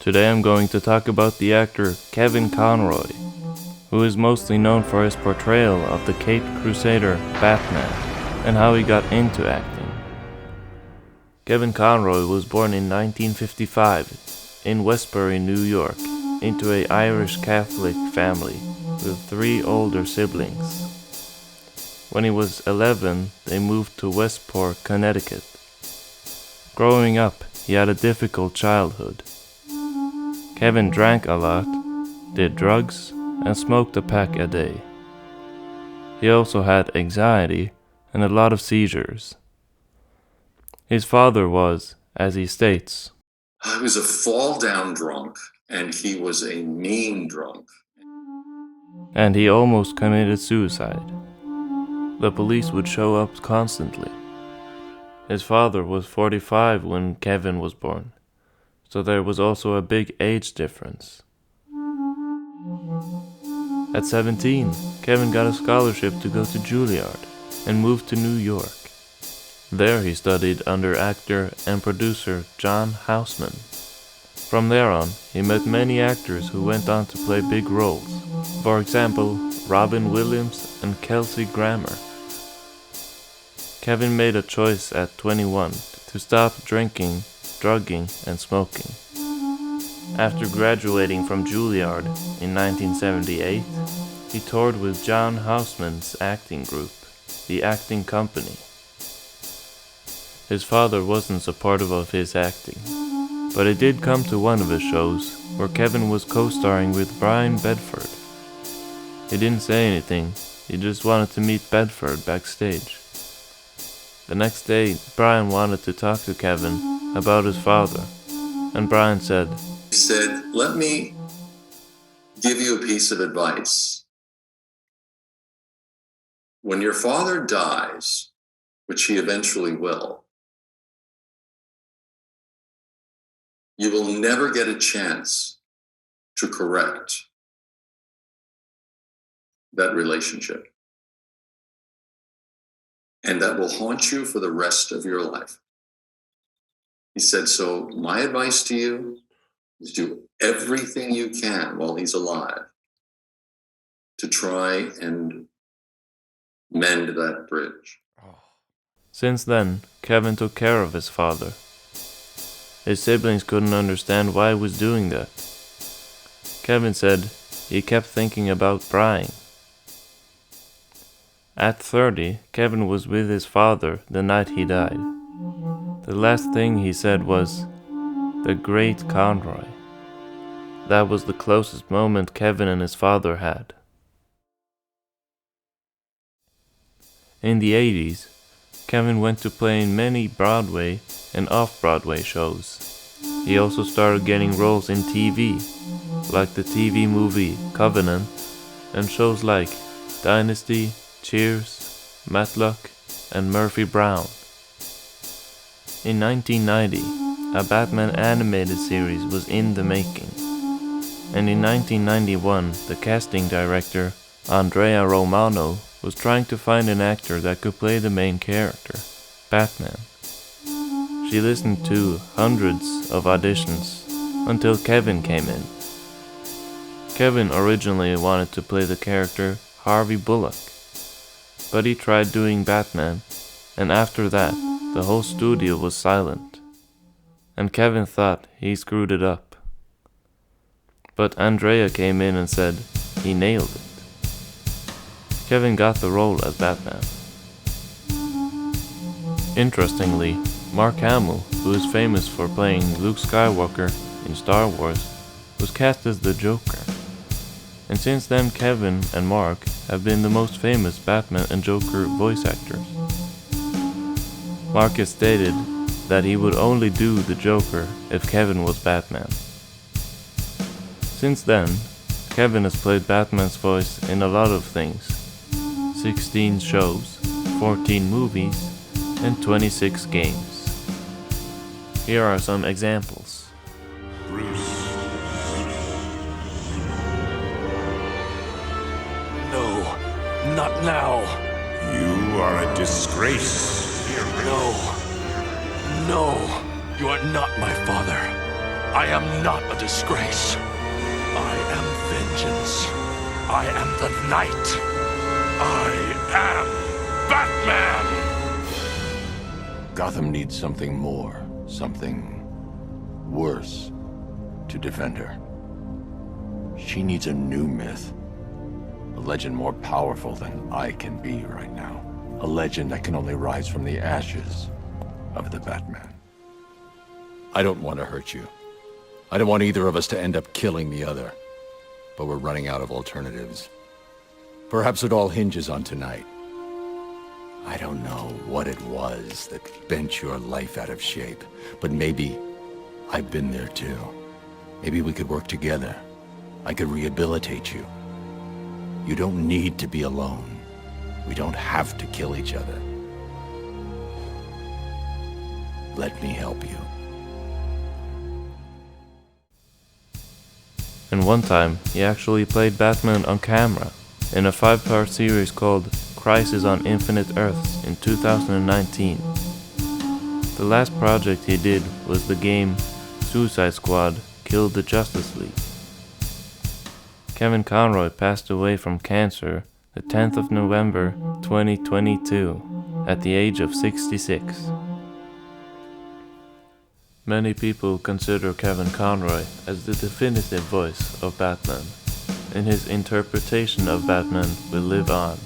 Today I'm going to talk about the actor Kevin Conroy, who is mostly known for his portrayal of the Caped Crusader Batman and how he got into acting. Kevin Conroy was born in 1955 in Westbury, New York, into an Irish Catholic family with 3 older siblings. When he was 11, they moved to Westport, Connecticut. Growing up, he had a difficult childhood. Kevin drank a lot, did drugs, and smoked a pack a day. He also had anxiety and a lot of seizures. His father was, as he states, I was a fall-down drunk, and he was a mean drunk. And he almost committed suicide. The police would show up constantly. His father was 45 when Kevin was born, so there was also a big age difference. At 17, Kevin got a scholarship to go to Juilliard and moved to New York. There he studied under actor and producer John Houseman. From there on, he met many actors who went on to play big roles. For example, Robin Williams and Kelsey Grammer. Kevin made a choice at 21 to stop drinking, drugging, and smoking. After graduating from Juilliard in 1978, he toured with John Houseman's acting group, the Acting Company. His father wasn't supportive of his acting, but he did come to one of his shows where Kevin was co-starring with Brian Bedford. He didn't say anything, he just wanted to meet Bedford backstage. The next day, Brian wanted to talk to Kevin about his father, and Brian said, He said, let me give you a piece of advice. When your father dies, which he eventually will, you will never get a chance to correct that relationship. And that will haunt you for the rest of your life. He said, so my advice to you is do everything you can while he's alive to try and mend that bridge. Since then, Kevin took care of his father. His siblings couldn't understand why he was doing that. Kevin said he kept thinking about Brian. At 30, Kevin was with his father the night he died. The last thing he said was, "The great Conroy." That was the closest moment Kevin and his father had. In the 80s, Kevin went to play in many Broadway and off-Broadway shows. He also started getting roles in TV, like the TV movie Covenant, and shows like Dynasty, Cheers, Matlock, and Murphy Brown. In 1990, a Batman animated series was in the making, and in 1991, the casting director, Andrea Romano, was trying to find an actor that could play the main character, Batman. She listened to hundreds of auditions until Kevin came in. Kevin originally wanted to play the character Harvey Bullock, but he tried doing Batman, and after that, the whole studio was silent, and Kevin thought he screwed it up. But Andrea came in and said he nailed it. Kevin got the role as Batman. Interestingly, Mark Hamill, who is famous for playing Luke Skywalker in Star Wars, was cast as the Joker. And since then, Kevin and Mark have been the most famous Batman and Joker voice actors. Mark has stated that he would only do the Joker if Kevin was Batman. Since then, Kevin has played Batman's voice in a lot of things: 16 shows, 14 movies, and 26 games. Here are some examples. Bruce. No, not now. You are a disgrace. No, no, you are not my father. I am not a disgrace. I am vengeance. I am the night. I am Batman! Gotham needs something more, something worse to defend her. She needs a new myth. A legend more powerful than I can be right now. A legend that can only rise from the ashes of the Batman. I don't want to hurt you. I don't want either of us to end up killing the other. But we're running out of alternatives. Perhaps it all hinges on tonight. I don't know what it was that bent your life out of shape, but maybe I've been there too. Maybe we could work together. I could rehabilitate you. You don't need to be alone. We don't have to kill each other. Let me help you. And one time, he actually played Batman on camera in a 5-part series called Crisis on Infinite Earths in 2019. The last project he did was the game Suicide Squad Killed the Justice League. Kevin Conroy passed away from cancer the 10th of November 2022 at the age of 66. Many people consider Kevin Conroy as the definitive voice of Batman, and his interpretation of Batman will live on.